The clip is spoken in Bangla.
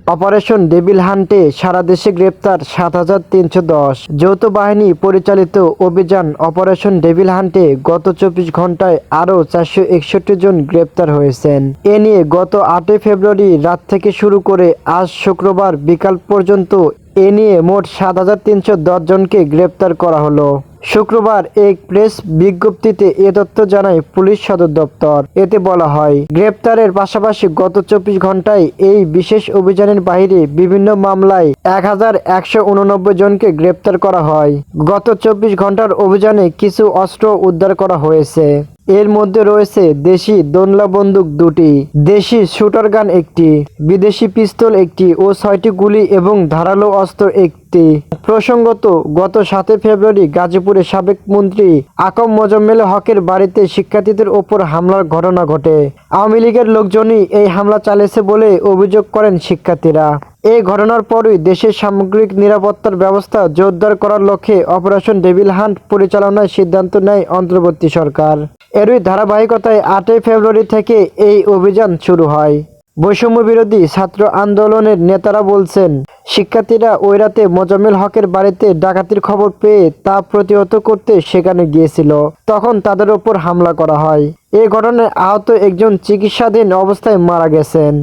অপারেশন ডেভিল হান্টে সারা দেশে গ্রেপ্তার ৭,৩১০। যৌথ বাহিনী পরিচালিত অভিযান অপারেশন ডেভিল হান্টে গত ২৪ ঘন্টায় আরও ৪৬১ জন গ্রেপ্তার হয়েছেন। এ নিয়ে গত ৮ ফেব্রুয়ারি রাত থেকে শুরু করে আজ শুক্রবার বিকাল পর্যন্ত এ নিয়ে মোট ৭,৩১০ জনকে গ্রেপ্তার করা হলো। শুক্রবার এক প্রেস বিজ্ঞপ্তিতে এ তথ্য জানায় পুলিশ সদর দপ্তর। এতে বলা হয়, গ্রেপ্তারের পাশাপাশি গত ২৪ ঘন্টায় এই বিশেষ অভিযানের বাইরে বিভিন্ন মামলায় ১,১৮৯ জনকে গ্রেপ্তার করা হয়। গত ২৪ ঘন্টার অভিযানে কিছু অস্ত্র উদ্ধার করা হয়েছে। এর মধ্যে রয়েছে দেশি দোনলা বন্দুক ২টি, দেশি শুটার গান ১টি, বিদেশি পিস্তল ১টি ও ৬টি গুলি এবং ধারালো অস্ত্র ১টি। প্রসঙ্গত, গত ৭ ফেব্রুয়ারি গাজীপুরে সাবেক মন্ত্রী আকম মোজাম্মেল হকের বাড়িতে শিক্ষার্থীদের ওপর হামলার ঘটনা ঘটে। আওয়ামী লীগের লোকজনই এই হামলা চালিয়েছে বলে অভিযোগ করেন শিক্ষার্থীরা। এই ঘটনার পরই দেশের সামগ্রিক নিরাপত্তার ব্যবস্থা জোরদার করার লক্ষ্যে অপারেশন ডেভিল হান্ট পরিচালনার সিদ্ধান্ত নেয় অন্তর্বর্তী সরকার। এরই ধারাবাহিকতায় ৮ ফেব্রুয়ারি থেকে এই অভিযান শুরু হয়। বৈষম্য বিরোধী ছাত্র আন্দোলনের নেতারা বলছেন, শিক্ষার্থীরা ওই রাতে মোজাম্মেল হকের বাড়িতে ডাকাতির খবর পেয়ে তা প্রতিহত করতে সেখানে গিয়েছিল। তখন তাদের ওপর হামলা করা হয়। এ ঘটনায় আহত একজন চিকিৎসাধীন অবস্থায় মারা গেছেন।